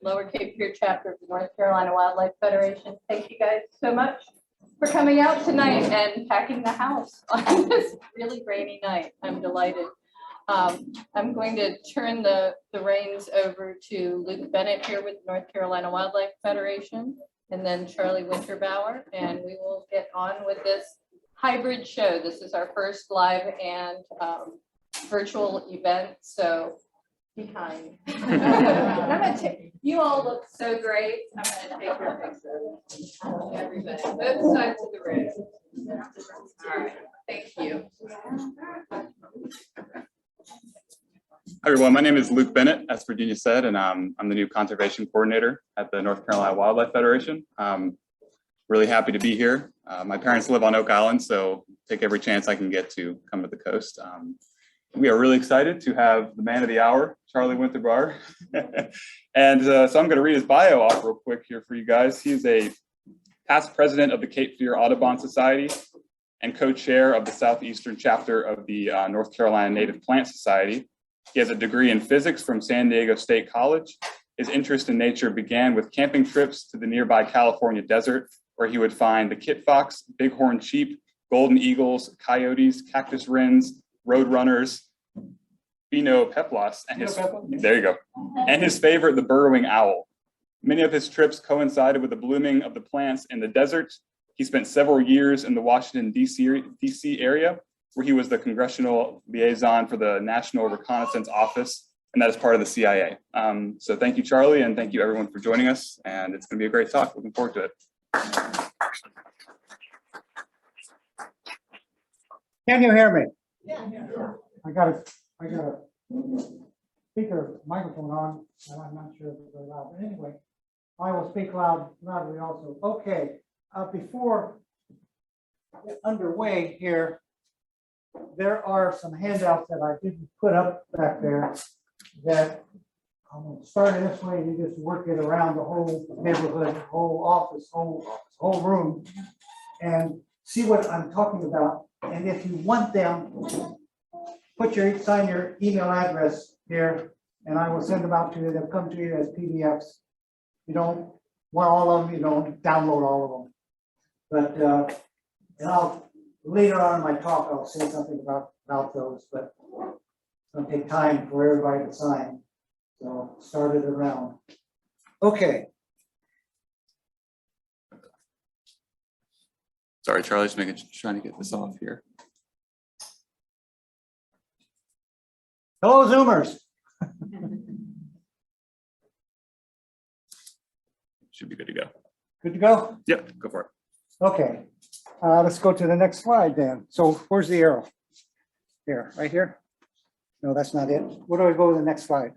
Lower Cape Fear Chapter of the North Carolina Wildlife Federation. Thank you guys so much for coming out tonight and packing the house on this really rainy night. I'm delighted. I'm going to turn the reins over to Luke Bennett here with the North Carolina Wildlife Federation, and then Charley Winterbauer, and we will get on with this hybrid show. This is our first live and virtual event, so be kind. I'm gonna take, you all look so great. I'm gonna take your picture. Everybody, both sides of the room. All right, thank you. Hi everyone, my name is Luke Bennett, as Virginia said, and I'm the new conservation coordinator at the North Carolina Wildlife Federation. Really happy to be here. My parents live on Oak Island, so take every chance I can get to come to the coast. We are really excited to have the man of the hour, Charley Winterbauer. And so I'm going to read his bio off real quick here for you guys. He's a past president of the Cape Fear Audubon Society and co-chair of the Southeastern chapter of the North Carolina Native Plant Society. He has a degree in physics from San Diego State College. His interest in nature began with camping trips to the nearby California desert, where he would find the kit fox, bighorn sheep, golden eagles, coyotes, cactus wrens, roadrunners, phainopeplas, and there you go, and his favorite, the burrowing owl. Many of his trips coincided with the blooming of the plants in the desert. He spent several years in the Washington, D.C. area, where he was the congressional liaison for the National Reconnaissance Office, and that is part of the CIA. So thank you, Charley, and thank you everyone for joining us, and it's going to be a great talk. Looking forward to it. Can you hear me? Yeah. I got a speaker microphone on, and I'm not sure if it's very loud, but anyway, I will speak loudly also. Okay, before I get underway here, there are some handouts that I didn't put up back there that I'm going to start it this way and you just work it around the whole neighborhood, whole office, whole room, and see what I'm talking about. And if you want them, sign your email address here, and I will send them out to you. They'll come to you as PDFs. You don't want all of them, you don't download all of them. But and I'll later on in my talk, I'll say something about those, but it's going to take time for everybody to sign. So start it around. Okay. Sorry, Charley, trying to get this off here. Hello, Zoomers. Should be good to go. Good to go? Yep, go for it. Okay. Let's go to the next slide then. So where's the arrow? Here, right here? No, that's not it. Where do I go to the next slide?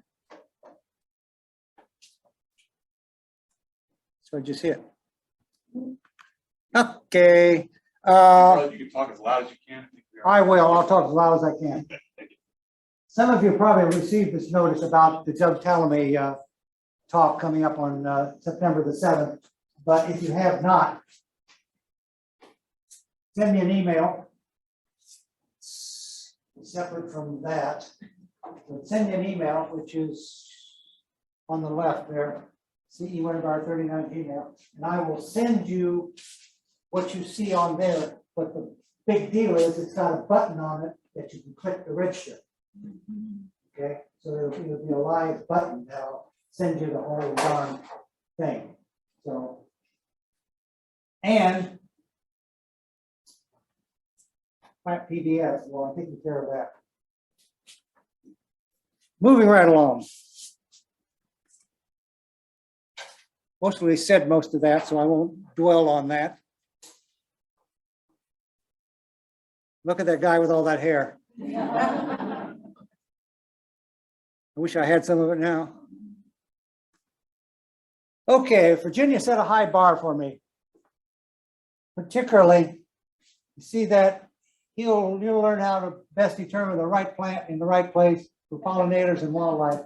So I just hit. Okay. You can talk as loud as you can. I will. I'll talk as loud as I can. Some of you probably received this notice about the Doug Tallamy talk coming up on September the 7th. But if you have not, send me an email. Separate from that, but send me an email, which is on the left there, CE Winterbauer 39 email, and I will send you what you see on there. But the big deal is it's got a button on it that you can click to register. Okay, so it'll be a live button that'll send you the whole darn thing. So, and plant PDFs, well, I'm taking care of that. Moving right along. Mostly said most of that, so I won't dwell on that. Look at that guy with all that hair. I wish I had some of it now. Okay, Virginia set a high bar for me. Particularly, you see that you'll learn how to best determine the right plant in the right place for pollinators and wildlife.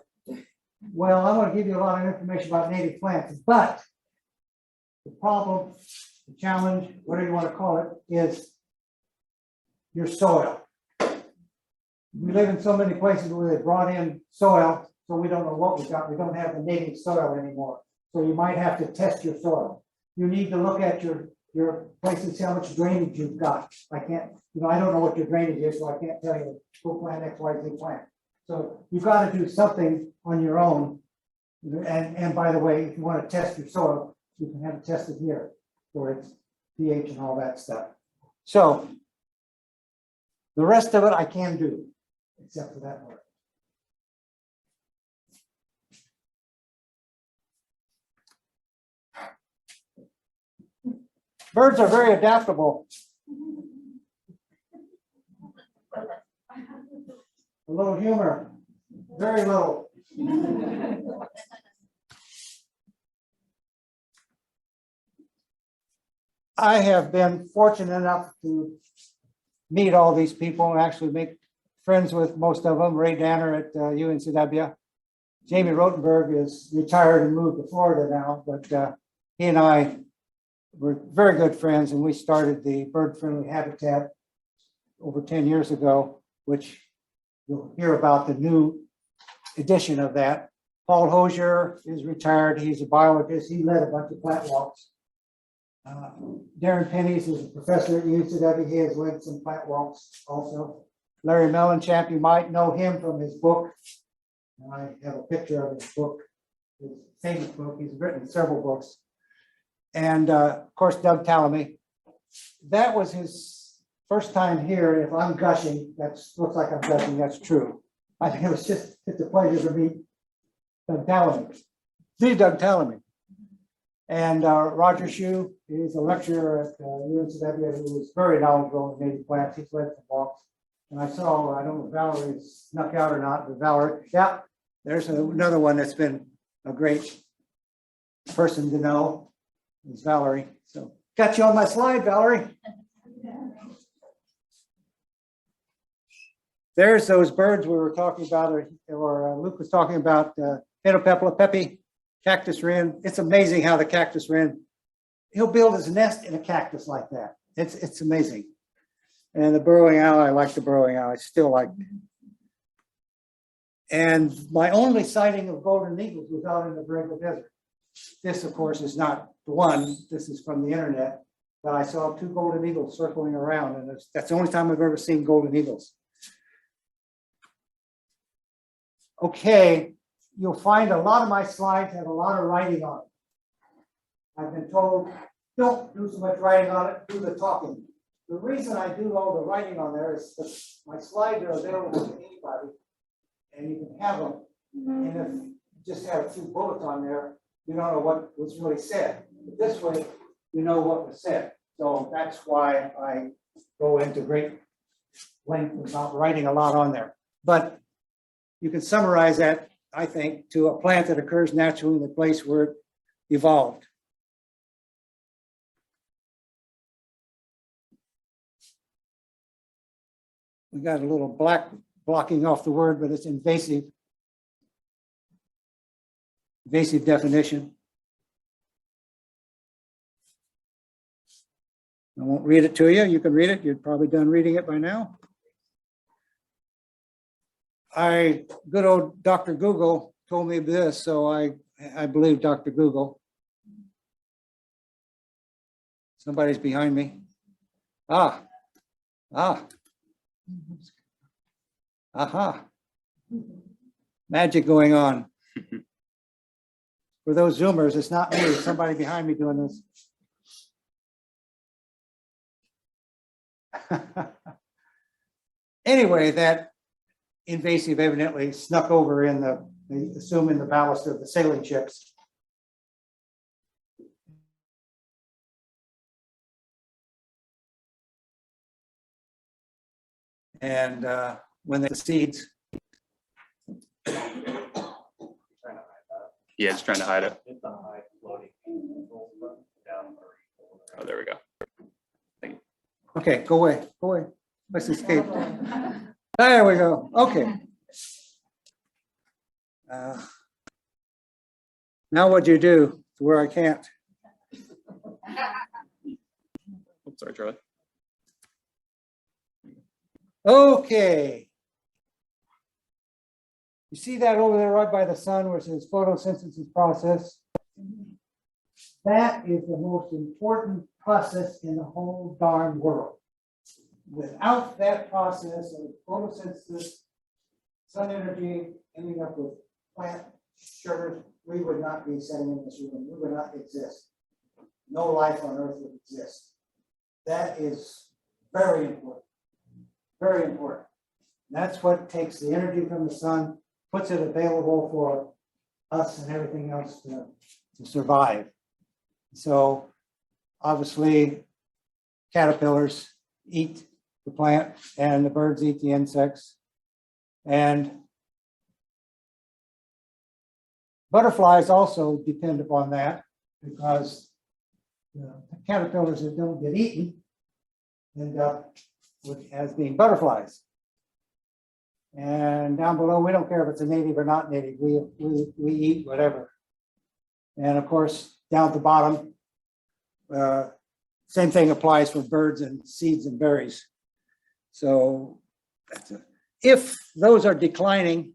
Well, I want to give you a lot of information about native plants, but the problem, the challenge, whatever you want to call it, is your soil. We live in so many places where they brought in soil so we don't know what we got. We don't have the native soil anymore. So you might have to test your soil. You need to look at your place and see how much drainage you've got. I can't, I don't know what your drainage is, so I can't tell you, go plant X, Y, Z plant. So you've got to do something on your own. And by the way, if you want to test your soil, you can have it tested here for its pH and all that stuff. So the rest of it I can do, except for that part. Birds are very adaptable. A little humor, very little. I have been fortunate enough to meet all these people and actually make friends with most of them. Ray Danner at UNCW. Jamie Rotenberg is retired and moved to Florida now, but he and I were very good friends, and we started the Bird Friendly Habitat over 10 years ago, which you'll hear about the new edition of that. Paul Hosier is retired. He's a biologist. He led a bunch of plant walks. Darren Pennies is a professor at UNCW. He has led some plant walks also. Larry Mellenchamp, you might know him from his book. I have a picture of his book, his famous book. He's written several books. And of course, Doug Tallamy. That was his first time here. If I'm gushing, that looks like I'm gushing, that's true. I think it was just a pleasure to meet Doug Tallamy, the Doug Tallamy. And Roger Shue is a lecturer at UNCW who is very knowledgeable in native plants. He's led some walks. And I saw, I don't know if Valerie snuck out or not, but Valerie, yeah, there's another one that's been a great person to know, is Valerie. So got you on my slide, Valerie. There's those birds we were talking about, or Luke was talking about, phainopepla, pepe, cactus wren. It's amazing how the cactus wren, he'll build his nest in a cactus like that. It's amazing. And the burrowing owl, I like the burrowing owl. I still like it. And my only sighting of golden eagles was out in the Borrego Desert. This, of course, is not the one. This is from the internet. But I saw 2 golden eagles circling around, and that's the only time I've ever seen golden eagles. Okay, you'll find a lot of my slides have a lot of writing on it. I've been told, don't do so much writing on it, do the talking. The reason I do all the writing on there is that my slides are available to anybody, and you can have them. And if you just have a few bullets on there, you don't know what was really said. But this way, you know what was said. So that's why I go into great length about writing a lot on there. But you can summarize that, I think, to a plant that occurs naturally in the place where it evolved. We got a little black blocking off the word, but it's invasive. Invasive definition. I won't read it to you. You can read it. You're probably done reading it by now. Good old Dr. Google told me this, so I believe Dr. Google. Somebody's behind me. Aha. Magic going on. For those Zoomers, it's not me, it's somebody behind me doing this. Anyway, that invasive evidently snuck over in they assume in the ballast of the sailing ships. And when the seeds. Yeah, it's trying to hide it. Oh, there we go. Thank you. Okay, go away, go away. Let's escape. There we go. Okay. Now what'd you do to where I can't? Oops, sorry, Charlie. Okay. You see that over there right by the sun where it says photosynthesis process? That is the most important process in the whole darn world. Without that process of photosynthesis, sun energy, ending up with plant sugars, we would not be sitting in this room. We would not exist. No life on Earth would exist. That is very important. Very important. That's what takes the energy from the sun, puts it available for us and everything else to survive. So obviously, caterpillars eat the plant and the birds eat the insects. And butterflies also depend upon that because the caterpillars that don't get eaten end up as being butterflies. And down below, we don't care if it's a native or not native. We eat whatever. And of course, down at the bottom, same thing applies for birds and seeds and berries. So if those are declining,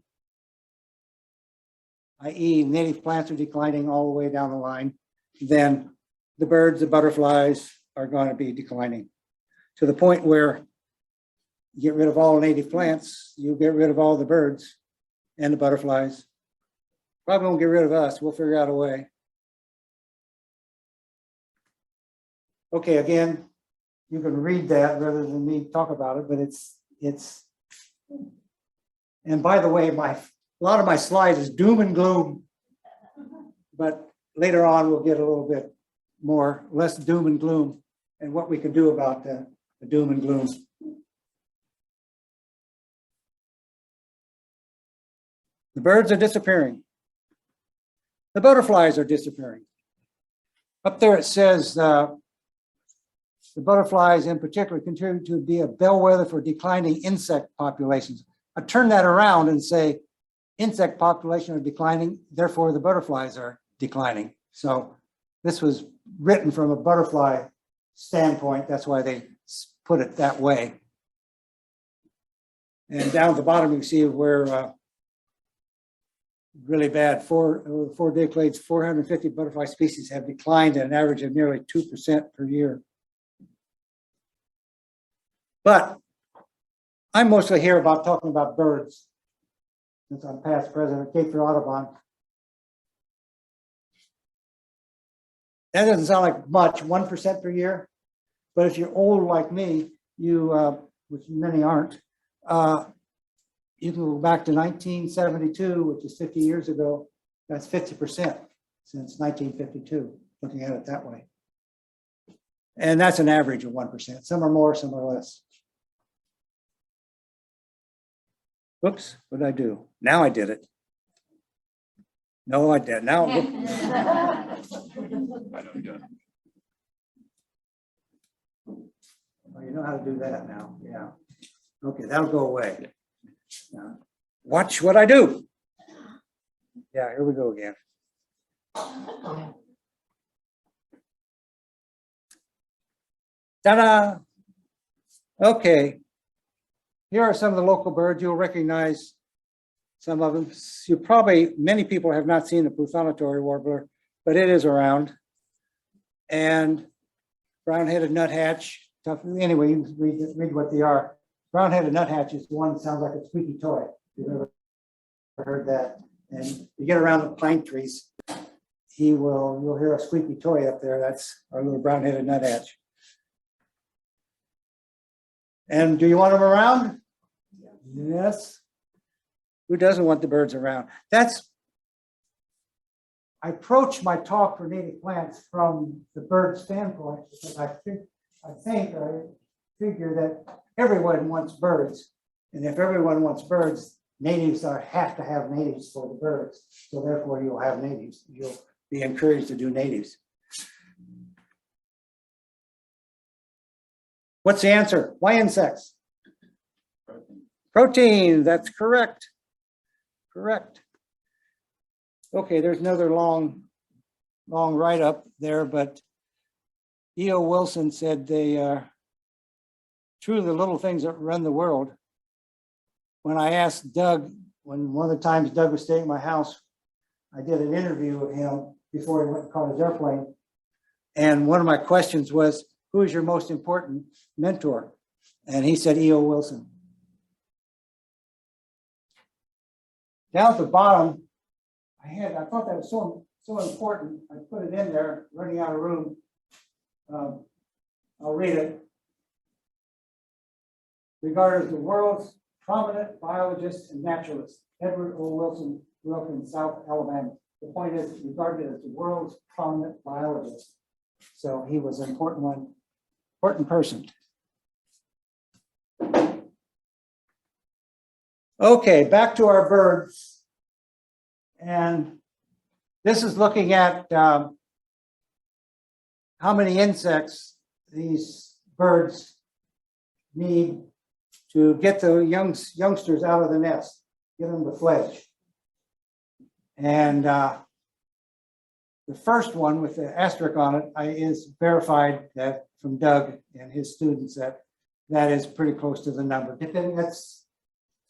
i.e. native plants are declining all the way down the line, then the birds, the butterflies are going to be declining to the point where you get rid of all native plants, you get rid of all the birds and the butterflies. Probably won't get rid of us. We'll figure out a way. Okay, again, you can read that rather than me talk about it, but it's, and by the way, a lot of my slides is doom and gloom, but later on we'll get a little bit less doom and gloom and what we can do about the doom and gloom. The birds are disappearing. The butterflies are disappearing. Up there it says the butterflies in particular continue to be a bellwether for declining insect populations. I turn that around and say insect population are declining, therefore the butterflies are declining. So this was written from a butterfly standpoint. That's why they put it that way. And down at the bottom, you can see where really bad, four decades, 450 butterfly species have declined at an average of nearly 2% per year. But I'm mostly here talking about birds, since I'm past president of Cape Fear Audubon. That doesn't sound like much, 1% per year. But if you're old like me, which many aren't, you can go back to 1972, which is 50 years ago. That's 50% since 1952, looking at it that way. And that's an average of 1%. Some are more, some are less. Oops, what did I do? Now I did it. No, I did. Now. I know you do it. Oh, you know how to do that now. Yeah. Okay, that'll go away. Watch what I do. Yeah, here we go again. Ta-da! Okay. Here are some of the local birds. You'll recognize some of them. Many people have not seen the phainopeplas warbler, but it is around. And brown-headed nuthatch. Anyway, you can read what they are. Brown-headed nuthatch is one that sounds like a squeaky toy. You've ever heard that? And you get around the pine trees, you'll hear a squeaky toy up there. That's our little brown-headed nuthatch. And do you want them around? Yes. Who doesn't want the birds around? I approach my talk for native plants from the bird standpoint because I figure that everyone wants birds. And if everyone wants birds, natives have to have natives for the birds. So therefore you'll have natives. You'll be encouraged to do natives. What's the answer? Why insects? Protein, that's correct. Correct. Okay, there's another long write-up there, but E.O. Wilson said they are truly the little things that run the world. When I asked Doug when one of the times Doug was staying at my house, I did an interview with him before he went and caught his airplane. And one of my questions was, who is your most important mentor? And he said, E.O. Wilson. Down at the bottom, I thought that was so important. I put it in there, running out of room. I'll read it. Regarded as the world's prominent biologist and naturalist, Edward O. Wilson grew up in South Alabama. The point is, regarded as the world's prominent biologist. So he was an important person. Okay, back to our birds. And this is looking at how many insects these birds need to get the youngsters out of the nest, get them to fledge. And the first one with the asterisk on it is verified that from Doug and his students that is pretty close to the number. That's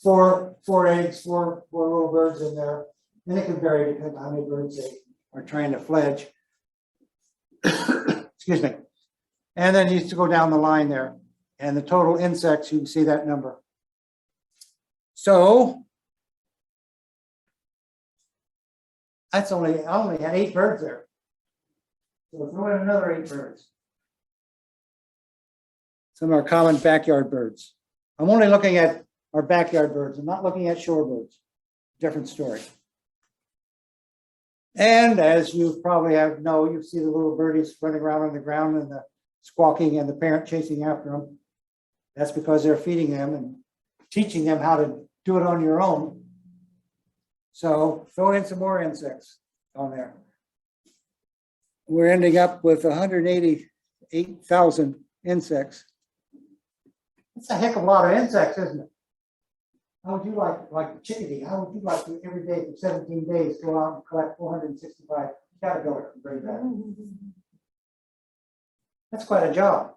four eggs, four little birds in there. And it can vary depending on how many birds they are trying to fledge. Excuse me. And then you used to go down the line there. And the total insects, you can see that number. So I only had 8 birds there. So throw in another 8 birds. Some of our common backyard birds. I'm only looking at our backyard birds. I'm not looking at shore birds. Different story. And as you probably you see the little birdies running around on the ground and the squawking and the parent chasing after them. That's because they're feeding them and teaching them how to do it on your own. So throw in some more insects on there. We're ending up with 188,000 insects. That's a heck of a lot of insects, isn't it? How would you like the chickadee? How would you like to every day for 17 days go out and collect 465 caterpillars and bring back? That's quite a job.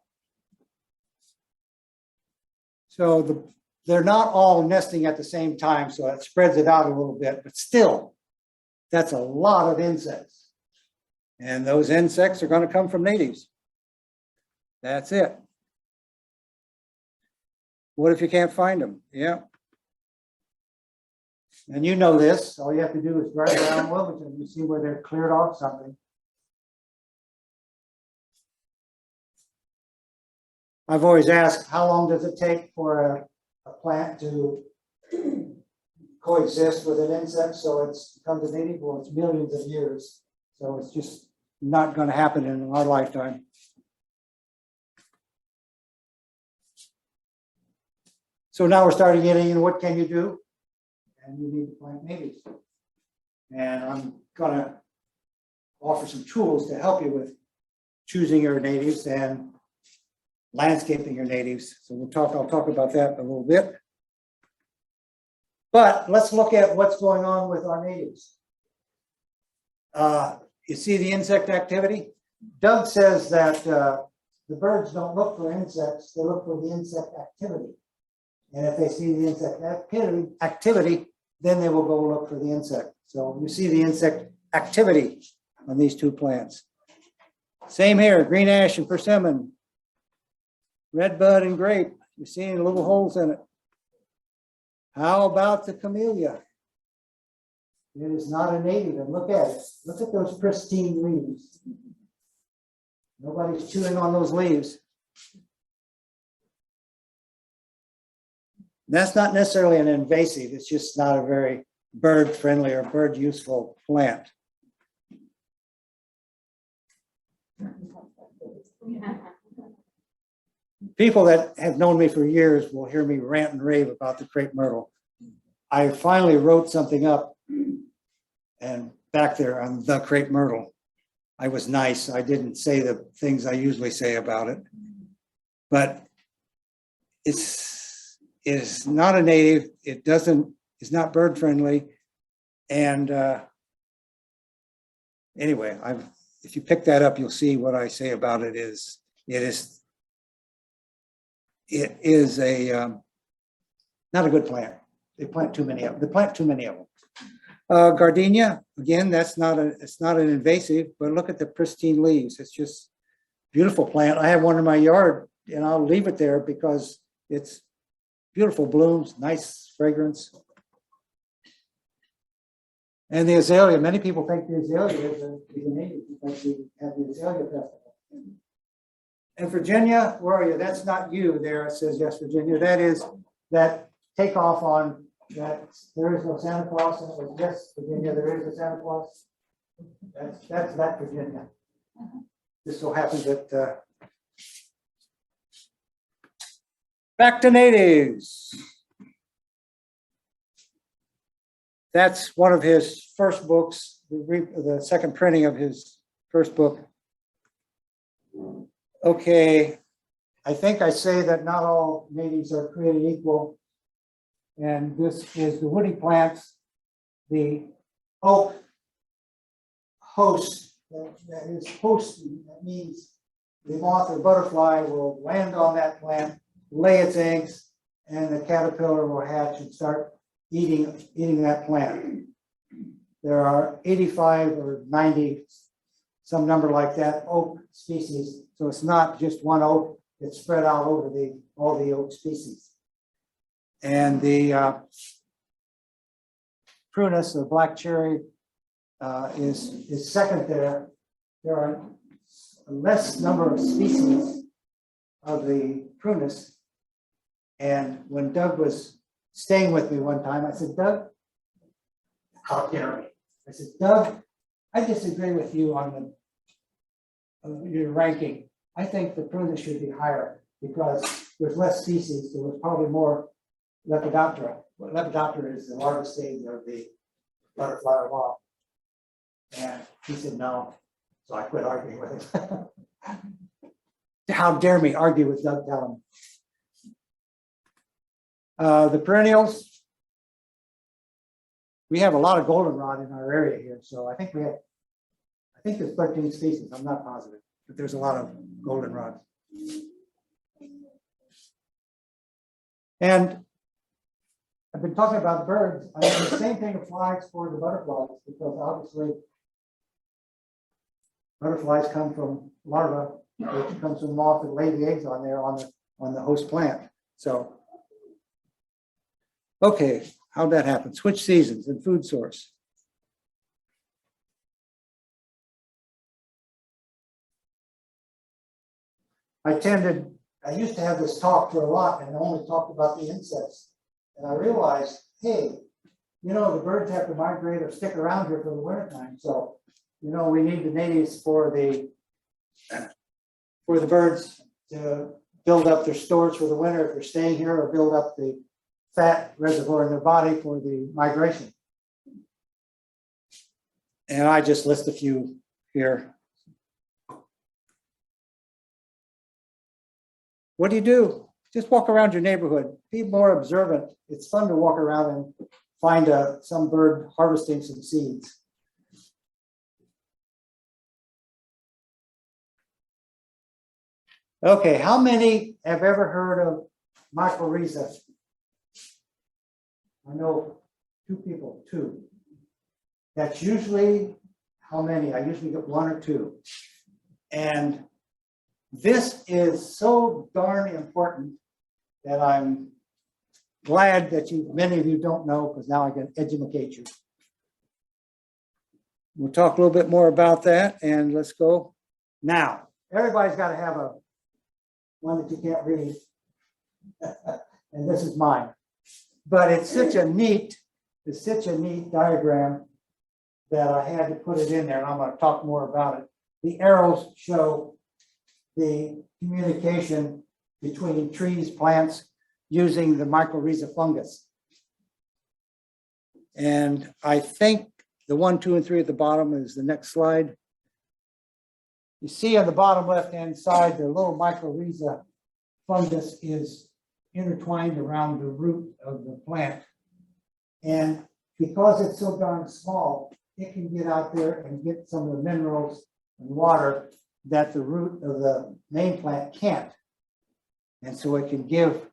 So they're not all nesting at the same time, so that spreads it out a little bit, but still, that's a lot of insects. And those insects are going to come from natives. That's it. What if you can't find them? Yeah. And you know this, all you have to do is drive around Wilmington, you see where they've cleared off something. I've always asked, how long does it take for a plant to coexist with an insect so it becomes a native? Well, it's millions of years. So it's just not going to happen in our lifetime. So now we're starting getting into what can you do? And you need to plant natives. And I'm going to offer some tools to help you with choosing your natives and landscaping your natives. So I'll talk about that a little bit. But let's look at what's going on with our natives. You see the insect activity? Doug says that the birds don't look for insects, they look for the insect activity. And if they see the insect activity, then they will go look for the insect. So you see the insect activity on these 2 plants. Same here, green ash and persimmon. Red bud and grape, you're seeing little holes in it. How about the camellia? It is not a native, and look at it. Look at those pristine leaves. Nobody's chewing on those leaves. That's not necessarily an invasive, it's just not a very bird-friendly or bird-useful plant. People that have known me for years will hear me rant and rave about the Crepe Myrtle. I finally wrote something up, and back there on the Crepe Myrtle, I was nice. I didn't say the things I usually say about it, but it's not a native. It's not bird friendly, and anyway, if you pick that up, you'll see what I say about it is a not a good plant. They plant too many of them. They plant too many of them. Gardenia, again, it's not an invasive, but look at the pristine leaves. It's just beautiful plant. I have one in my yard and I'll leave it there because it's beautiful blooms, nice fragrance. And the azalea, many people think the azalea is a native because we have the azalea festival. And Virginia, where are you? That's not you there. It says, yes, Virginia. That is that takeoff on that there is no Santa Claus. And it was, yes, Virginia, there is a Santa Claus. That's that Virginia. Just so happens that back to natives. That's one of his first books, the second printing of his first book. Okay, I think I say that not all natives are created equal. And this is the woody plants, the oak host, that is hosting. That means the moth or butterfly will land on that plant, lay its eggs, and the caterpillar will hatch and start eating that plant. There are 85 or 90, some number like that, oak species. So it's not just one oak, it's spread out over all the oak species. And the prunus, or black cherry, is second there. There are a less number of species of the prunus. And when Doug was staying with me one time, I said, Doug, how dare me? I said, Doug, I disagree with you on your ranking. I think the prunus should be higher because there's less species. There was probably more Lepidoptera. Well, Lepidoptera is the largest stage of the butterfly or moth. And he said no. So I quit arguing with him. How dare me argue with Doug Tellum. The perennials. We have a lot of goldenrod in our area here. So I think there's 13 species. I'm not positive, but there's a lot of goldenrod. And I've been talking about birds. I mean, the same thing applies for the butterflies because obviously butterflies come from larvae, which comes from moth that lay the eggs on there on the host plant. So, okay, how'd that happen? Switch seasons and food source. I used to have this talk for a lot and only talked about the insects. And I realized, hey, you know, the birds have to migrate or stick around here for the wintertime. So, you know, we need the natives for the birds to build up their stores for the winter if they're staying here, or build up the fat reservoir in their body for the migration. And I just list a few here. What do you do? Just walk around your neighborhood. Be more observant. It's fun to walk around and find some bird harvesting some seeds. Okay, how many have ever heard of Microrha? I know two people, two. That's usually how many? I usually get one or two. And this is so darn important that I'm glad that many of you don't know, because now I can educate you. We'll talk a little bit more about that, and let's go. Now, everybody's got to have one that you can't read, and this is mine. But it's such a neat diagram that I had to put it in there, and I'm going to talk more about it. The arrows show the communication between trees, plants, using the Microrha fungus. And I think the 1, 2, and 3 at the bottom is the next slide. You see on the bottom left-hand side, the little Microrha fungus is intertwined around the root of the plant. And because it's so darn small, it can get out there and get some of the minerals and water that the root of the main plant can't. And so it can give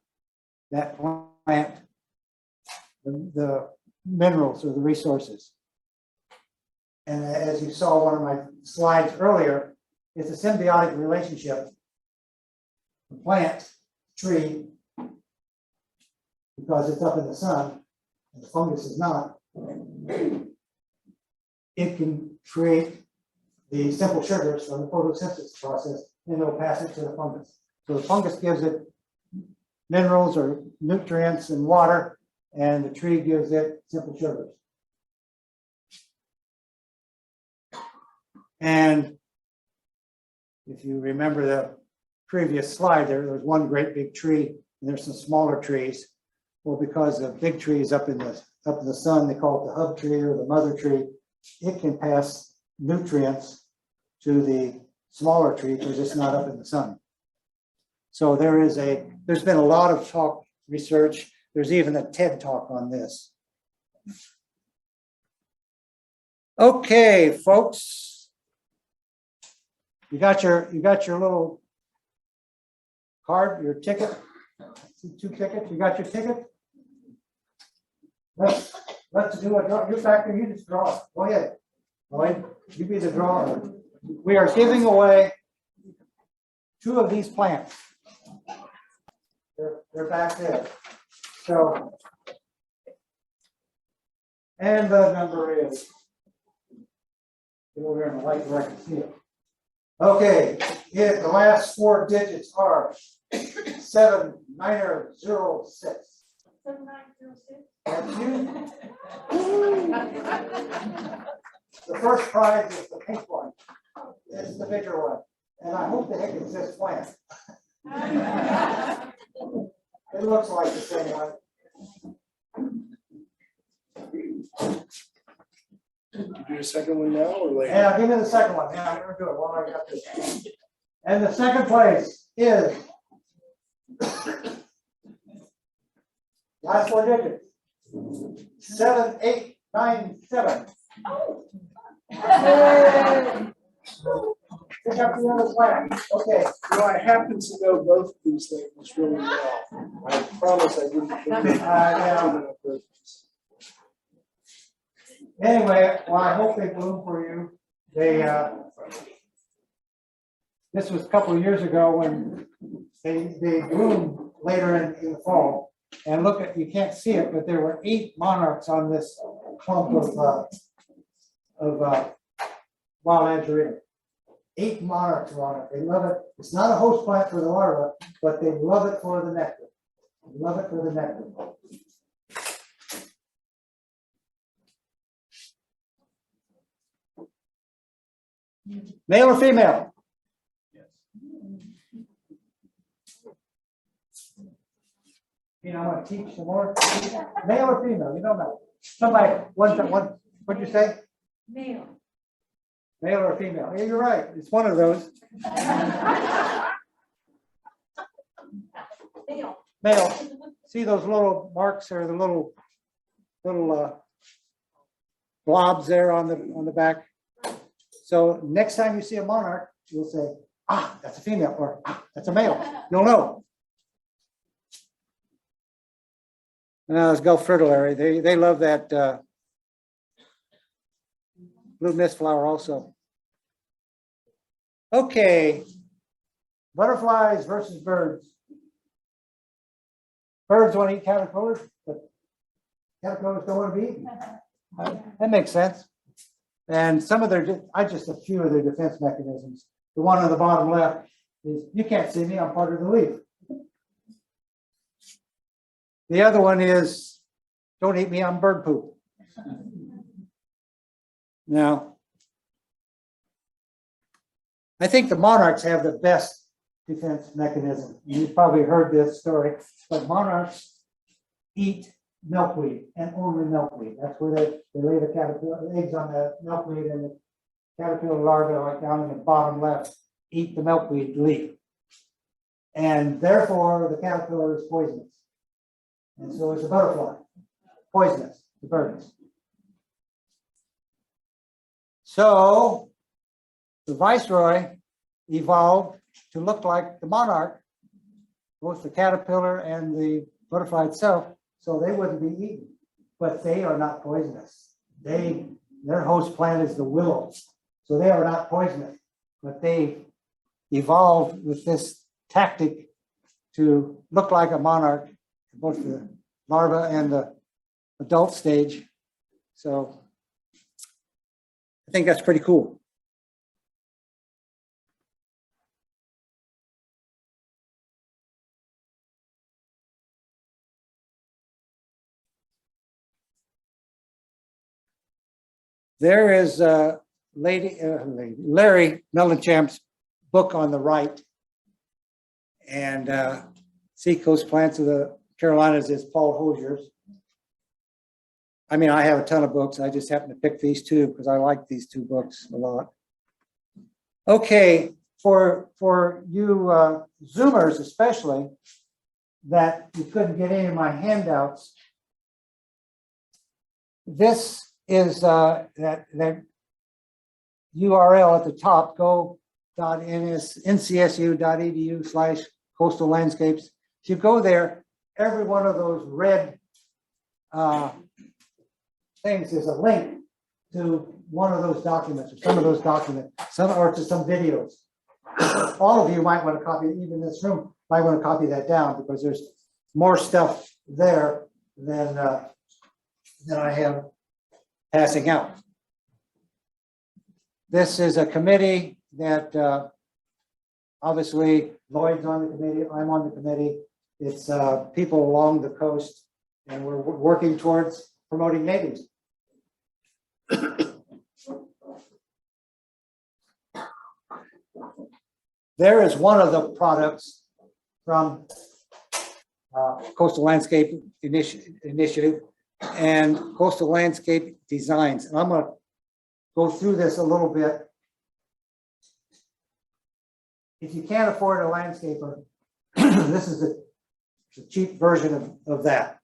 that plant the minerals or the resources. And as you saw one of my slides earlier, it's a symbiotic relationship. The plant, tree, because it's up in the sun, and the fungus is not, it can create the simple sugars from the photosynthesis process, and it'll pass it to the fungus. So the fungus gives it minerals or nutrients and water, and the tree gives it simple sugars. And if you remember the previous slide, there was one great big tree, and there's some smaller trees. Well, because the big tree is up in the sun, they call it the hub tree or the mother tree. It can pass nutrients to the smaller tree because it's not up in the sun. So there's been a lot of research. There's even a TED talk on this. Okay, folks, you got your little card, your ticket. See 2 tickets. You got your ticket. Let's do a draw. You're back there. You just draw. Go ahead. Lloyd, you be the drawer. We are giving away 2 of these plants. They're back there. So, and the number is, get over here in the light where I can see it. Okay, the last 4 digits are 7906. 7906. That's you. The first prize is the pink one. This is the bigger one. And I hope the heck it's this plant. It looks like the same one. Do the second one now or later? Yeah, give me the second one. Yeah, I'm gonna do it while I got this. And the second place is last 4 digits. 7897. Pick up the other plant. Okay. Well, I happen to know both of these things really well. I promise I didn't. Yeah. Anyway, well, I hope they bloom for you. They this was a couple of years ago when they bloomed later in the fall. And look at, you can't see it, but there were 8 monarchs on this clump of wild azalea. 8 monarchs were on it. They love it. It's not a host plant for the larva, but they love it for the nectar. They love it for the nectar. Male or female? You know, I want to teach some more. Male or female? You don't know. Somebody, what'd you say? Male. Male or female? Yeah, you're right. It's one of those. Male. Male. See those little marks or the little blobs there on the back? So next time you see a monarch, you'll say, ah, that's a female, or ah, that's a male. You'll know. Now let's go fritillary. They love that blue mist flower also. Okay, butterflies versus birds. Birds want to eat caterpillars, but caterpillars don't want to be eaten. That makes sense. And some of their, just a few of their defense mechanisms. The one on the bottom left is, you can't see me, I'm part of the leaf. The other one is, don't eat me, I'm bird poop. Now, I think the monarchs have the best defense mechanism. You've probably heard this story, but monarchs eat milkweed and only milkweed. That's where they lay the caterpillar eggs on the milkweed, and the caterpillar larvae, like down in the bottom left, eat the milkweed leaf. And therefore, the caterpillar is poisonous. And so is the butterfly, poisonous to birds. So the viceroy evolved to look like the monarch, both the caterpillar and the butterfly itself, so they wouldn't be eaten. but they are not poisonous. Their host plant is the willow, so they are not poisonous, but they evolved with this tactic to look like a monarch, both the larva and the adult stage. So I think that's pretty cool. There is Larry Mellenchamp's book on the right, and Seacoast Plants of the Carolinas is Paul Hosier's. I mean, I have a ton of books. I just happen to pick these two because I like these two books a lot. Okay, for you Zoomers especially, that you couldn't get any of my handouts, this is that URL at the top, go.ncsu.edu/coastal landscapes. If you go there, every one of those red things is a link to one of those documents or some of those documents, or to some videos. All of you might want to copy, even in this room, might want to copy that down because there's more stuff there than I have passing out. This is a committee that obviously Lloyd's on the committee, I'm on the committee. It's people along the coast, and we're working towards promoting natives. There is one of the products from Coastal Landscape Initiative and Coastal Landscape Designs. And I'm going to go through this a little bit. If you can't afford a landscaper, this is the cheap version of that.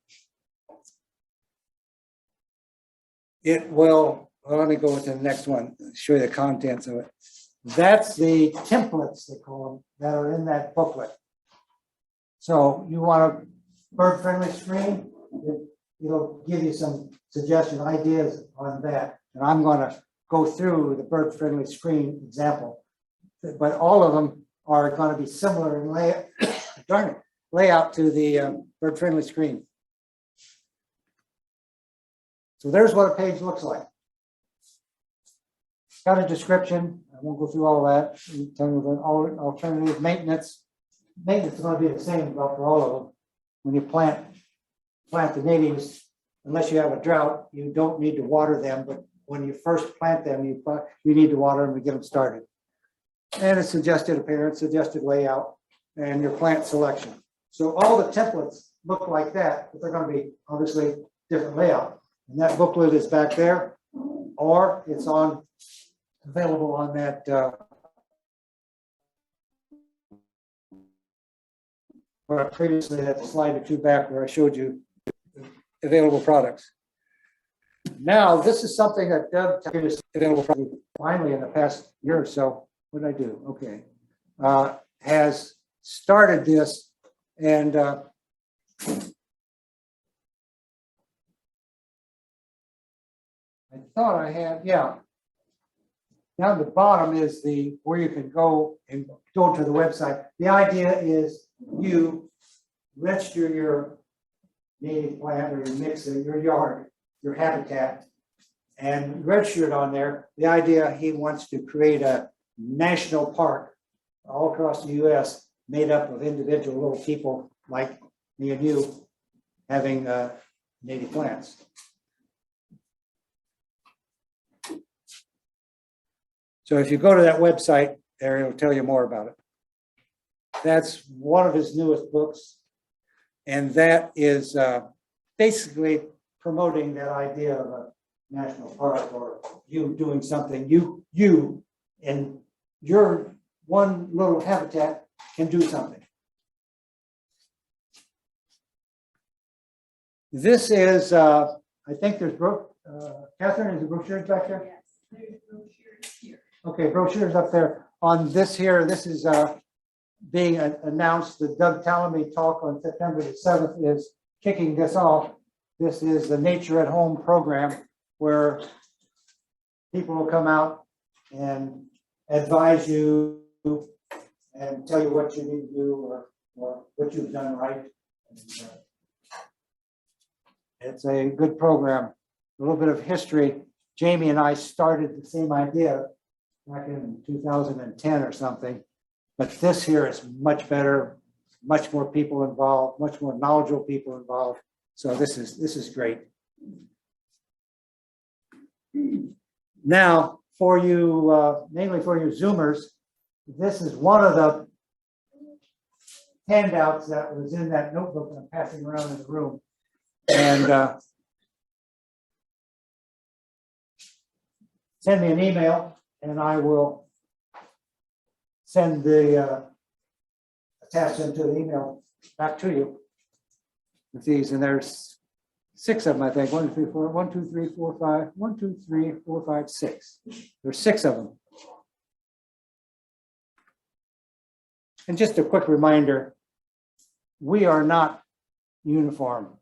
It will, well, let me go to the next one, show you the contents of it. That's the templates, they call them, that are in that booklet. So you want a bird-friendly screen, it'll give you some suggestion ideas on that. And I'm going to go through the bird-friendly screen example, but all of them are going to be similar in layout to the bird-friendly screen. So there's what a page looks like. It's got a description. I won't go through all that. Tell you the alternative maintenance. Maintenance is going to be the same about for all of them. When you plant the natives, unless you have a drought, you don't need to water them. But when you first plant them, you need to water them to get them started. And a suggested appearance, suggested layout, and your plant selection. So all the templates look like that, but they're going to be obviously different layout. And that booklet is back there, or it's available on that or previously that slide or two back where I showed you available products. Now, this is something that Doug is available finally in the past year or so. What did I do? Okay. Has started this, and I thought I had, yeah. Down the bottom is where you can go and go to the website. The idea is you register your native plant or your mix in your yard, your habitat, and register it on there. The idea, he wants to create a national park all across the US made up of individual little people like me and you having native plants. So if you go to that website there, it'll tell you more about it. That's one of his newest books. And that is basically promoting that idea of a national park, or you doing something, you in your one little habitat can do something. This is, I think there's, Catherine, is the brochures back there? Yes, there's brochures here. Okay, brochures up there. On this here, this is being announced. The Doug Tallamy talk on September the 7th is kicking this off. This is the Nature at Home program where people will come out and advise you and tell you what you need to do or what you've done right. And, it's a good program. A little bit of history. Jamie and I started the same idea back in 2010 or something, but this here is much better, much more people involved, much more knowledgeable people involved. So this is great. Now, for you, mainly for you Zoomers, this is one of the handouts that was in that notebook that I'm passing around in the room. And send me an email and I will send the attach them to the email back to you with these. And there's 6 of them, I think. 1, 2, 3, 4, 1, 2, 3, 4, 5, 1, 2, 3, 4, 5, 6. There's 6 of them. And just a quick reminder, we are not uniform.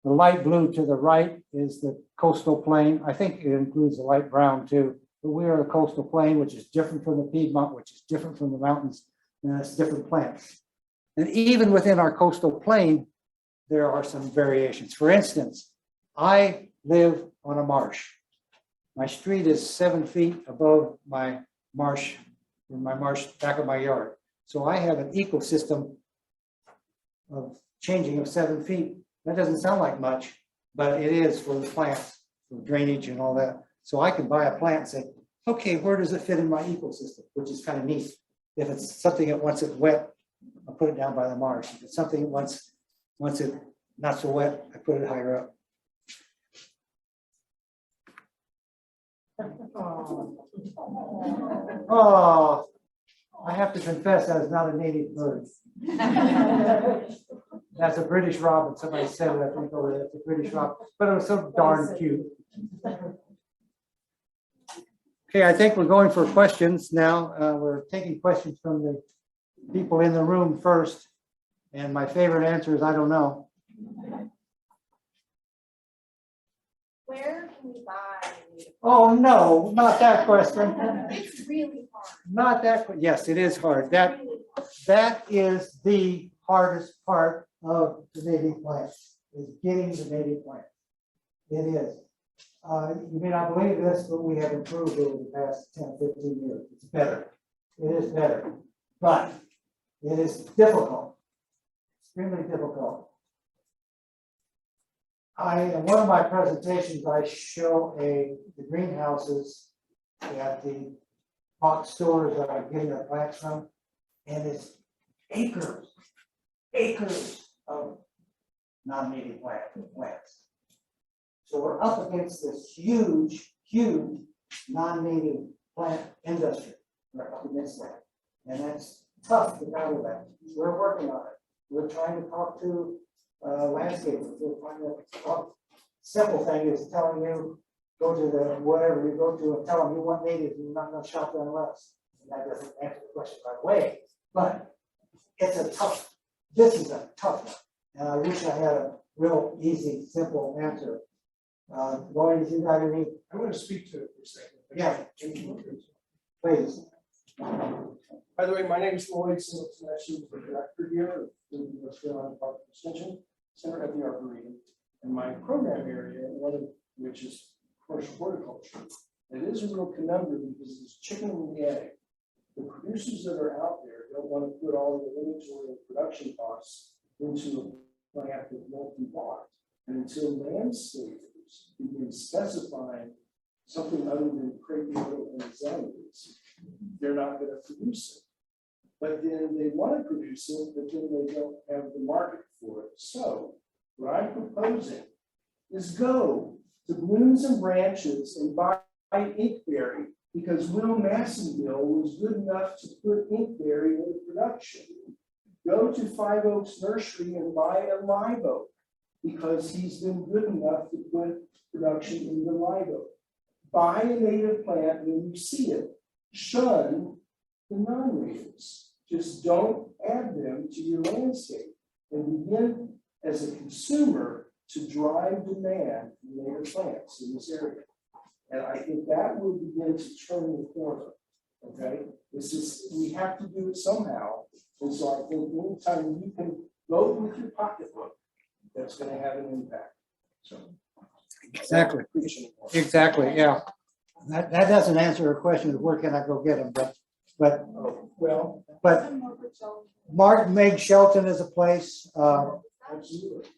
The light blue to the right is the coastal plain. I think it includes the light brown too, but we are the coastal plain, which is different from the Piedmont, which is different from the mountains, and it's different plants. And even within our coastal plain, there are some variations. For instance, I live on a marsh. My street is 7 feet above my marsh back of my yard. So I have an ecosystem of changing of 7 feet. That doesn't sound like much, but it is for the plants, for drainage and all that. So I can buy a plant and say, okay, where does it fit in my ecosystem? Which is kind of neat. If it's something that wants it wet, I'll put it down by the marsh. If it's something that wants it not so wet, I put it higher up. Oh, I have to confess, that is not a native bird. That's a British robin. Somebody said it, I think, over there. It's a British robin, but it was so darn cute. Okay, I think we're going for questions now. We're taking questions from the people in the room first. And my favorite answer is, I don't know. Where can we buy? Oh, no, not that question. It's really hard. Not that, yes, it is hard. That is the hardest part of the native plant, is getting the native plant. It is. You may not believe this, but we have improved over the past 10, 15 years. It's better. It is better, but it is difficult, extremely difficult. In one of my presentations, I show the greenhouses at the box stores that I get their plants from, and it's acres of non-native plants. So we're up against this huge non-native plant industry. We're up against that, and that's tough to battle that. We're working on it. We're trying to talk to landscapers. We're trying to talk. Simple thing is telling you, go to the whatever you go to and tell them you want native, you're not going to shop there unless. And that doesn't answer the question right away, but it's a tough. This is a tough one, and I wish I had a real easy, simple answer. Lloyd, if you got any? I want to speak to it for a second. Yeah. Please. By the way, my name is Lloyd Singleton. I'm the director here of the North Carolina Park Extension Center at the Arboretum. And my program area, one of which is commercial horticulture. It is a real conundrum because it's chicken and the egg. The producers that are out there don't want to put all the inventory and production costs into a plant that won't be bought. And until landscapers begin specifying something other than Crepe Myrtle and Azaleas, they're not going to produce it. But then they want to produce it, but then they don't have the market for it. So what I'm proposing is go to Blooms and Branches and buy inkberry, because Will Massonville was good enough to put inkberry into production. Go to Five Oaks Nursery and buy a live oak, because he's been good enough to put production into live oak. Buy a native plant when you see it. Shun the non-natives. Just don't add them to your landscape, and begin as a consumer to drive demand for native plants in this area. And I think that will begin to turn the corner, okay? This is, we have to do it somehow. And so I think anytime you can vote with your pocketbook, that's gonna have an impact, so. Exactly. Appreciate it. Exactly, yeah. That doesn't answer a question of where can I go get them, but Well, Martin Meg Shelton is a place, absolutely.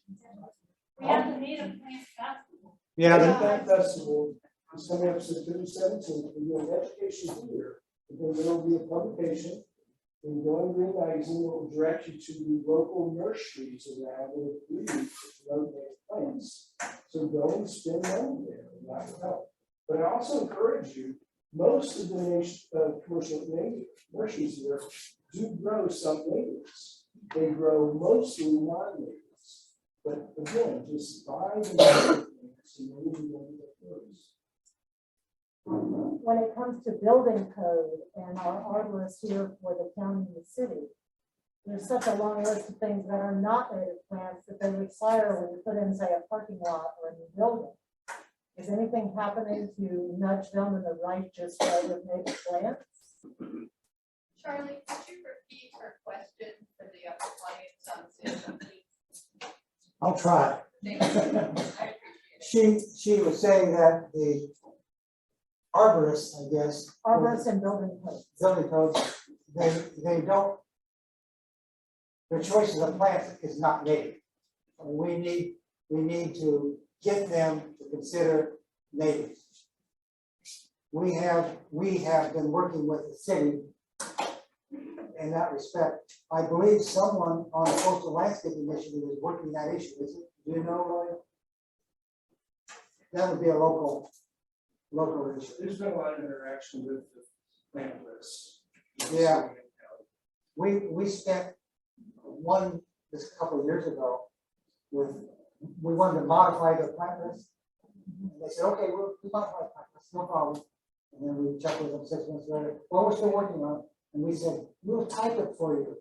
We have the native plant festival. yeah, That festival is coming up September 17th. We're doing education here, but then there will be a publication in Going Green Magazine that will direct you to the local nurseries around that breed to promote native plants. So go and spend money there, and that will help. But I also encourage you, most of the commercial native nurseries here do grow some natives. They grow mostly non-natives. But again, just buy the native plants and then you go get those. When it comes to building code and our arborists here for the county and the city, there's such a long list of things that are not native plants that they require when you put in, say, a parking lot or a new building. Is anything happening to nudge them in the right just way with native plants? Charlie, could you repeat her question for the audience on Zoom, please? I'll try. Thank you. I appreciate it. She was saying that the arborists, I guess, Arborists and building codes. building codes, they don't, their choices of plants is not native. We need to get them to consider natives. We have been working with the city in that respect. I believe someone on the Coastal Landscaping Initiative is working that issue, is it? Do you know, Lloyd? That would be a local issue. There's been a lot of interaction with the plant list. Yeah. We spent one this a couple of years ago with, we wanted to modify the plant list. And they said, okay, we'll modify the plant list, no problem. And then we checked with them 6 months later, well, we're still working on it. And we said, we'll type it for you.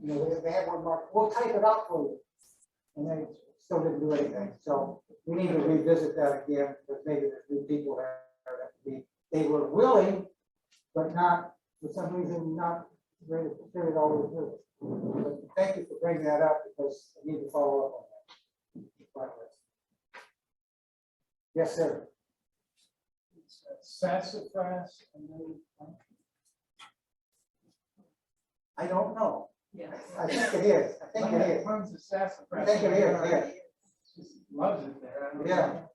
You know, they had one mark, we'll type it out for you. And they still didn't do anything. So we need to revisit that again, because maybe there's new people there. They were willing, but not, for some reason, not ready to carry it all the way through. But thank you for bringing that up, because I need to follow up on that. Yes, sir. Sassafras and then. I don't know. Yes. I think it is. I think it is. Tons of sassafras. I think it is, yeah. Just loves it there. Yeah.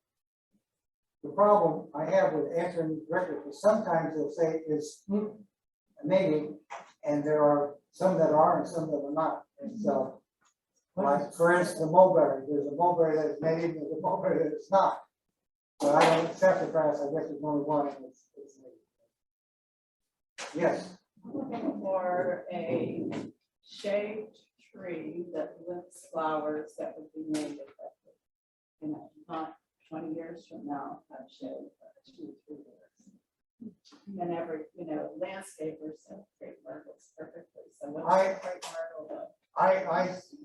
The problem I have with answering directly is sometimes they'll say is a native, and there are some that are and some that are not. And so, like for instance, the mulberry, there's a mulberry that is native, there's a mulberry that is not. But I don't, sassafras, I guess there's only one, and it's native. Yes. I'm looking for a shade tree that lifts flowers that would be native. You know, not 20 years from now, have shade, but 2 or 3 years. And every, you know, landscapers have Crepe Myrtles perfectly. So what's Crepe Myrtle though?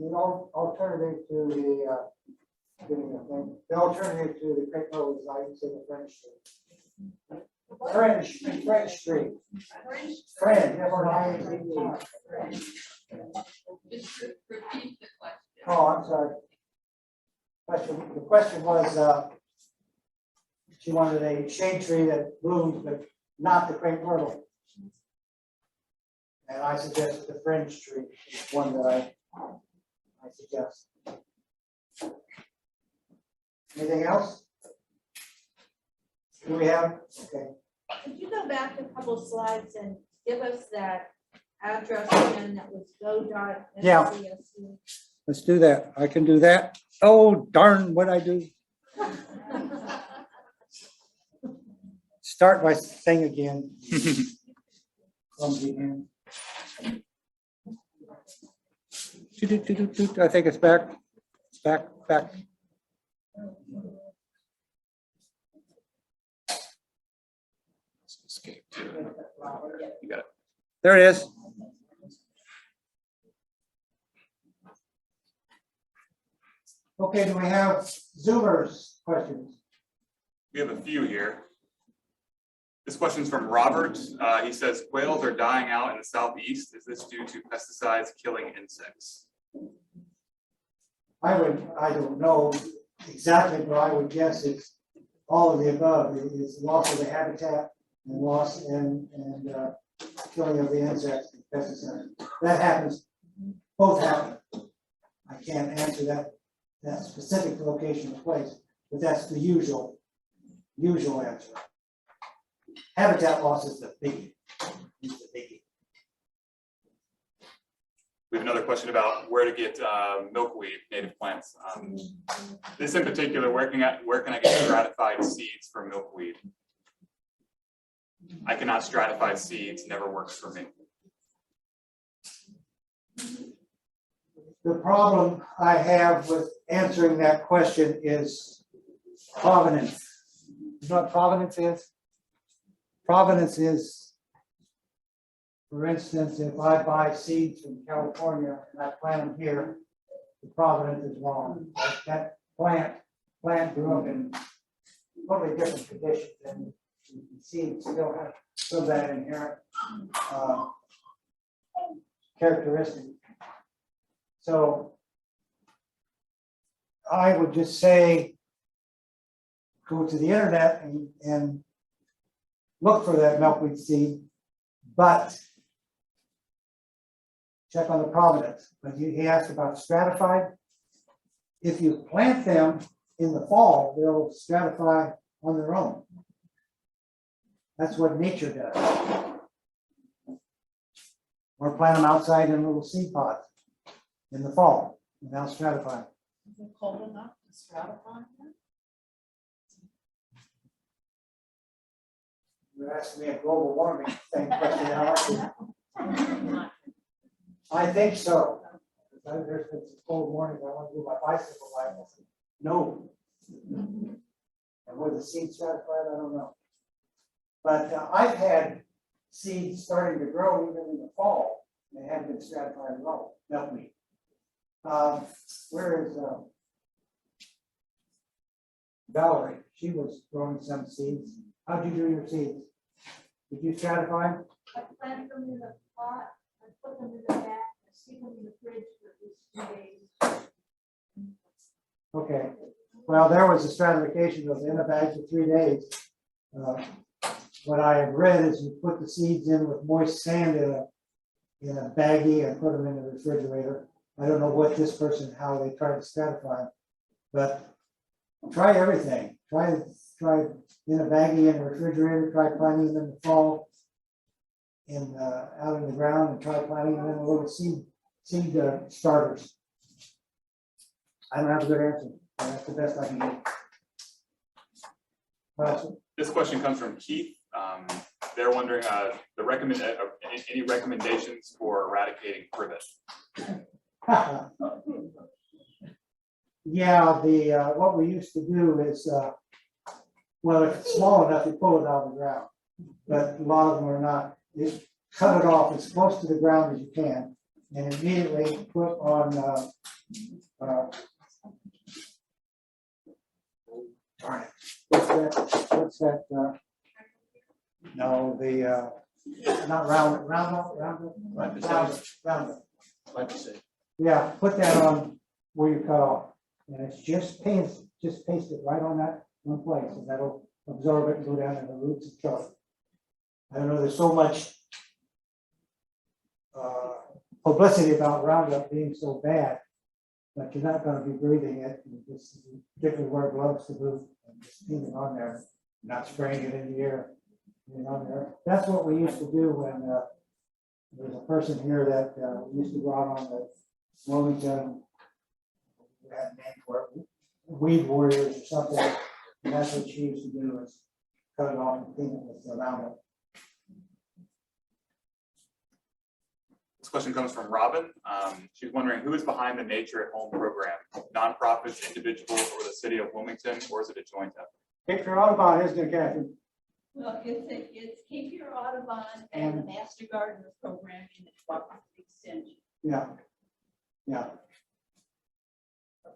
The alternative to the, the alternative to the Crepe Myrtle is I say the French tree. French tree. Friend, F-R-I-N-D. Just repeat the question. Oh, I'm sorry. The question was, she wanted a shade tree that blooms, but not the Crepe Myrtle. And I suggested the French tree is one that I suggest. Anything else? Do we have? Okay. Could you go back a couple slides and give us that address again that was go.scsc? Yeah. Let's do that. I can do that. Oh, darn, what I do. Start by saying again. From the end. I think it's back. It's back. Escape. You got it. There it is. Okay, do we have Zoomers questions? We have a few here. This question's from Robert. He says quails are dying out in the southeast. Is this due to pesticides killing insects? I don't know exactly, but I would guess it's all of the above. It's loss of the habitat and loss and killing of the insects and pesticides. That happens, both happen. I can't answer that specific location or place, but that's the usual answer. Habitat loss is the biggie. Is the biggie. We have another question about where to get milkweed native plants. This in particular, where can I get stratified seeds for milkweed? I cannot stratify seeds, never works for me. The problem I have with answering that question is provenance. You know what provenance is? Provenance is, for instance, if I buy seeds from California and I plant them here, the provenance is wrong. That plant grew up in totally different conditions, and the seeds still have some of that inherent characteristic. So I would just say, go to the internet and look for that milkweed seed, but check on the provenance. But he asked about stratified. If you plant them in the fall, they'll stratify on their own. That's what nature does. Or plant them outside in little seed pods in the fall, and they'll stratify. Is it cold enough to stratify here? You're asking me a global warming thing question. I think so. There's been some cold mornings. I want to do my bicycle ride. I said, no. And with the seed stratified, I don't know. But I've had seeds starting to grow even in the fall. They haven't been stratified at all. Milkweed. Where is Valerie? She was growing some seeds. How'd you do your seeds? Did you stratify? I planted them in a pot, I put them in the bag, I stick them in the fridge for at least 2 days. Okay. Well, there was a stratification that was in a bag for 3 days. What I have read is you put the seeds in with moist sand in a baggie and put them in the refrigerator. I don't know what this person, how they try to stratify, but try everything. Try in a baggie in the refrigerator, try planting them in the fall out in the ground, and try planting them in little seed starters. I don't have a good answer. That's the best I can do. This question comes from Keith. They're wondering any recommendations for eradicating privet. Yeah, what we used to do is, well, if it's small enough, you pull it out of the ground, but a lot of them are not. You cut it off as close to the ground as you can, and immediately put on. Darn it! What's that? No, not round. Yeah, put that on where you cut off, and it's just paste it right on that one place, and that'll absorb it and go down in the roots and kill it. I don't know, there's so much publicity about Roundup being so bad, but you're not going to be breathing it. You just particularly wear gloves to boot and just leave it on there, not spraying it in the air. On there. That's what we used to do when there's a person here that used to go out on the Wilmington, we had a name for it, weed warriors or something, and that's what she used to do, is cut it off and clean it with the Roundup. This question comes from Robin. She's wondering who is behind the Nature at Home program, nonprofits, individuals, or the city of Wilmington, or is it a joint effort? Cape Fear Audubon, isn't it, Kathy? Well, it's Cape Fear Audubon and the Master Gardener program in the Cooperative Extension. Yeah. Yeah.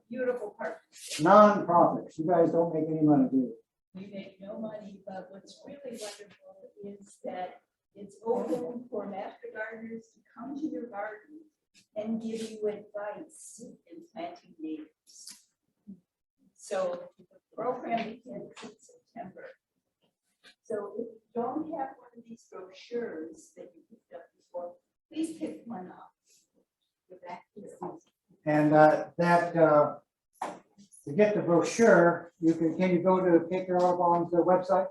beautiful park. Non-profits, you guys don't make any money, do you? We make no money, but what's really wonderful is that it's open for master gardeners to come to your garden and give you advice in planting natives. So the program begins in September. So if you don't have one of these brochures that you picked up before, please pick one up. Go back to your And to get the brochure, can you go to Cape Fear Audubon's website?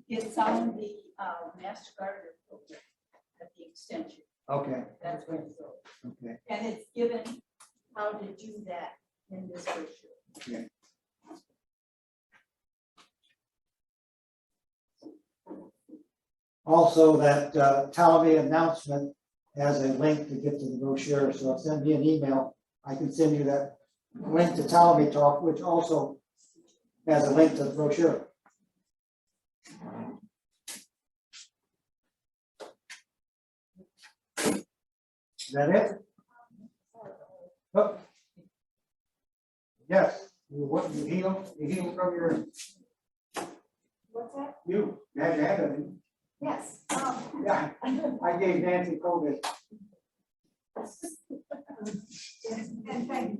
It's on the master gardener program at the extension. Okay, That's where it's going. okay. And it's given how to do that in this brochure. Also, that Talamy announcement has a link to get to the brochure, so send me an email. I can send you that link to Talamy Talk, which also has a link to the brochure. Is that it? Oh. Yes, you healed from your, What's that? you had your hand on it. Yes. Yeah, I gave Nancy COVID. And thank you.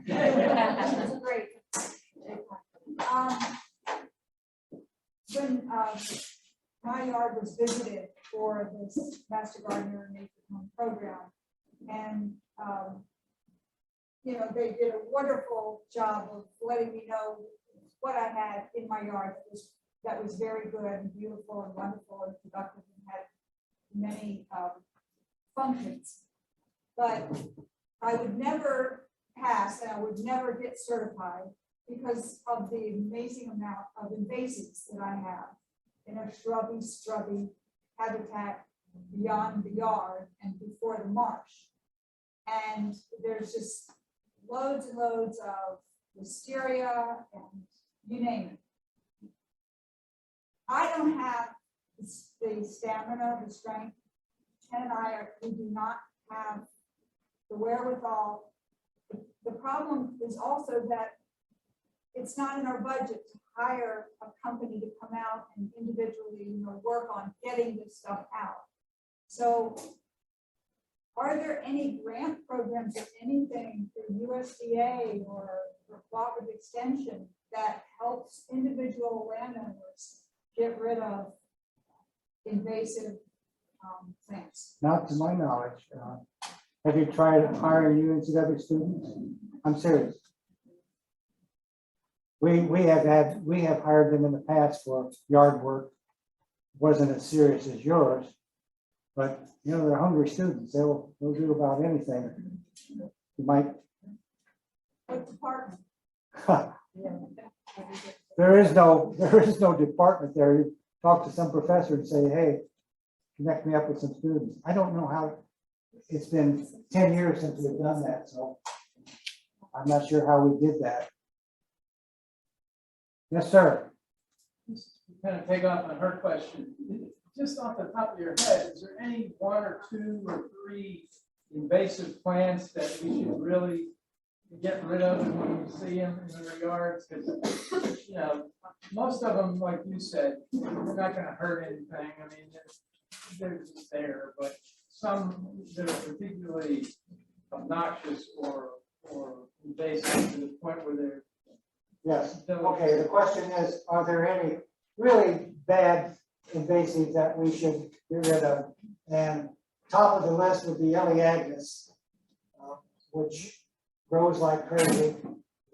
That's great. When my yard was visited for this Master Gardener Nature Home program, and they did a wonderful job of letting me know what I had in my yard that was very good and beautiful and wonderful and productive and had many functions. But I would never pass and I would never get certified because of the amazing amount of invasives that I have in a shrubby habitat beyond the yard and before the marsh. And there's just loads and loads of wisteria and you name it. I don't have the stamina, the strength. Ken and we do not have the wherewithal. The problem is also that it's not in our budget to hire a company to come out and individually, work on getting this stuff out. So are there any grant programs or anything through USDA or cooperative extension that helps individual landowners get rid of invasive plants? Not to my knowledge. Have you tried hiring UNCW students? I'm serious. We have hired them in the past for yard work. Wasn't as serious as yours, but they're hungry students. They'll do about anything. You might. What department? There is no department there. You talk to some professor and say, hey, connect me up with some students. I don't know how. It's been 10 years since we've done that, so I'm not sure how we did that. Yes, sir. Kind of take off on her question. Just off the top of your head, is there any one or two or three invasive plants that we should really get rid of when we see them in our yards? Because most of them, like you said, they're not going to hurt anything. I mean, they're just there, but some that are particularly obnoxious or invasive to the point where they're. Yes. Okay. The question is, are there any really bad invasives that we should get rid of? And top of the list would be Elaeagnus, which grows like crazy.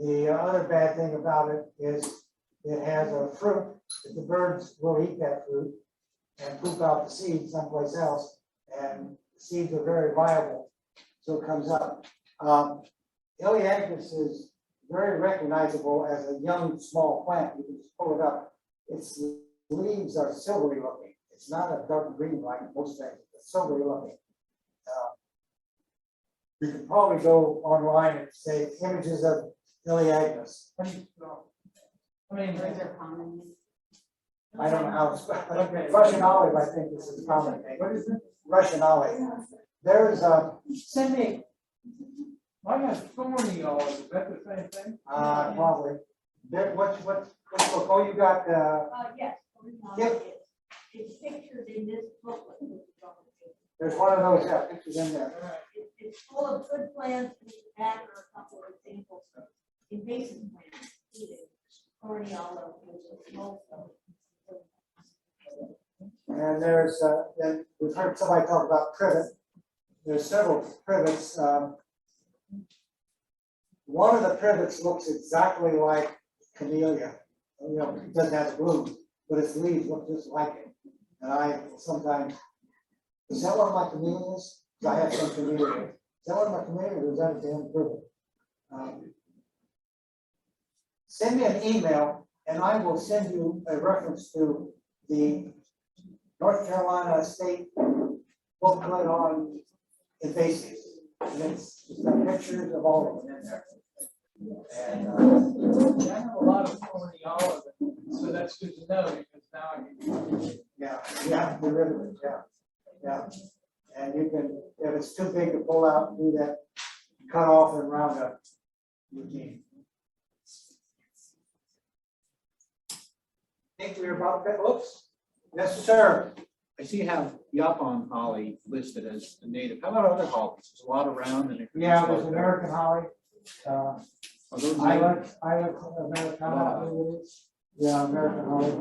The other bad thing about it is it has a fruit that the birds will eat that fruit and poop out the seeds someplace else, and the seeds are very viable, so it comes up. Elaeagnus is very recognizable as a young, small plant. You can just pull it up. Its leaves are silvery looking. It's not a dark green like most things. It's silvery looking. You can probably go online and say images of Elaeagnus. I mean, I don't know how it's spelled. Russian olive, I think this is common name. what is it? Russian olive. There's Send me. Mine has thorny olive, is that the same thing? Probably. What's book? Oh, you got, Yes. Yep. It's pictured in this booklet. which is on the page. there's one of those, yeah, pictures in there. It's full of good plants, and the back are a couple of examples of invasive plants, thorny olive, which is also. And there's, then we've heard somebody talk about privet. There's several privets. One of the privets looks exactly like Camellia. You know, it doesn't have bloom, but its leaves look just like it. And I sometimes, is that one of my camellias? 'Cause I have some camellias. Is that one of my camellias or is that a damn privet? Send me an email and I will send you a reference to the North Carolina State booklet on invasives. And it's got pictures of all of them in there. And, I have a lot of thorny olive, so that's good to know because now I can. yeah, get rid of it, yeah. And you can, if it's too big to pull out, do that, cut off and round up. You can. Think we're about that, oops. Yes, sir. I see you have Yapon holly listed as a native. How about other hollies? There's a lot around and. Yeah, there's American holly. Are those native? I like Americana, I believe it is. Yeah, American holly.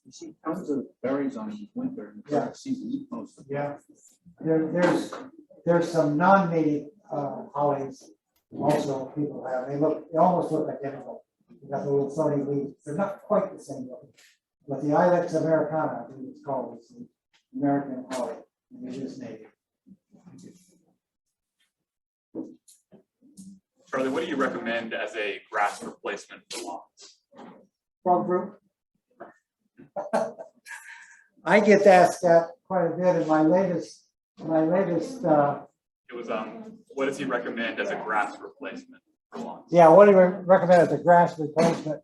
You see tons of berries on winter and Yeah. the season eat most of them. Yeah. There's some non-native hollies also people have. They almost look identical. They got the little funny leaves. They're not quite the same looking. But the Ilex Americana, I think it's called, is the American holly, and it is native. Charlie, what do you recommend as a grass replacement for lawns? Frog group. I get asked that quite a bit in my latest. It was, what does he recommend as a grass replacement for lawns? Yeah, what do you recommend as a grass replacement?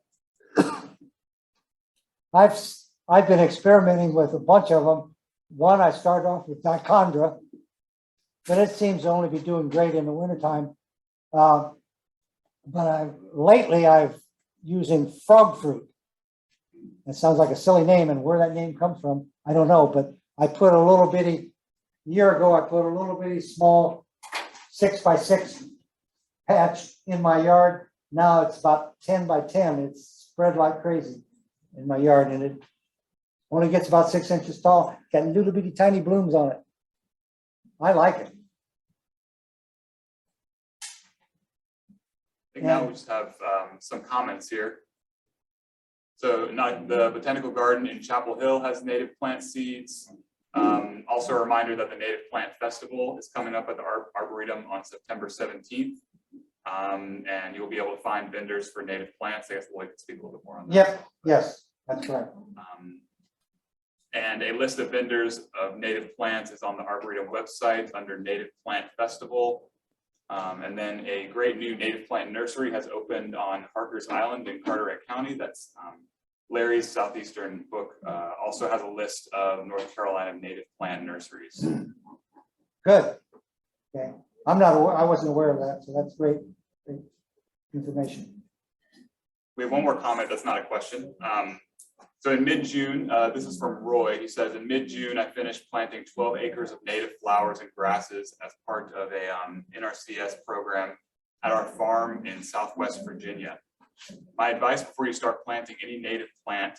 I've been experimenting with a bunch of them. One, I started off with dichondra, but it seems to only be doing great in the wintertime. But lately I've using frog fruit. It sounds like a silly name, and where that name comes from, I don't know. But I put a little bitty, a year ago, I put a little bitty small 6x6 patch in my yard. Now it's about 10 by 10. It's spread like crazy in my yard, and it only gets about 6 inches tall. Got little bitty tiny blooms on it. I like it. I think now we just have some comments here. So the Botanical Garden in Chapel Hill has native plant seeds. Also a reminder that the Native Plant Festival is coming up at the Arboretum on September 17th. And you'll be able to find vendors for native plants. I guess Lloyd can speak a little bit more on that. Yep, yes, that's correct. And a list of vendors of native plants is on the Arboretum website under Native Plant Festival. And then a great new native plant nursery has opened on Harker's Island in Carteret County. That's Larry's Southeastern book. Also has a list of North Carolina native plant nurseries. Good. Okay, I wasn't aware of that, so that's great information. We have one more comment that's not a question. So in mid-June, this is from Roy. He says, in mid-June, I finished planting 12 acres of native flowers and grasses as part of a NRCS program at our farm in Southwest Virginia. My advice before you start planting any native plant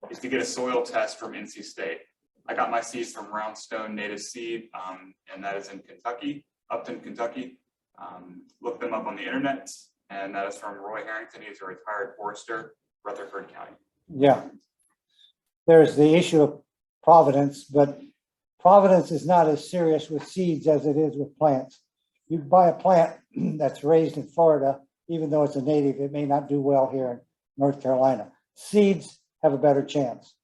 is to get a soil test from NC State. I got my seeds from Roundstone Native Seed, and that is in Kentucky, Upton, Kentucky. Look them up on the internet, and that is from Roy Harrington. He's a retired forester, Rutherford County. Yeah. There's the issue of provenance, but provenance is not as serious with seeds as it is with plants. You can buy a plant that's raised in Florida, even though it's a native, it may not do well here in North Carolina. Seeds have a better chance.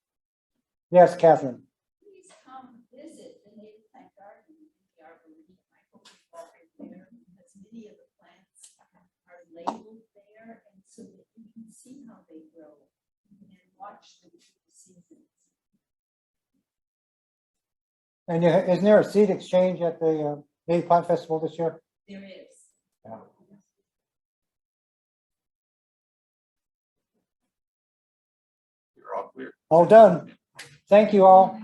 Yes, Catherine. Please come visit the native plant garden in the Arboretum. I hope you all are there because many of the plants are labeled there, and so that you can see how they grow and watch them through the seasons. And isn't there a seed exchange at the Native Plant Festival this year? There is. You're all clear. All done. Thank you all.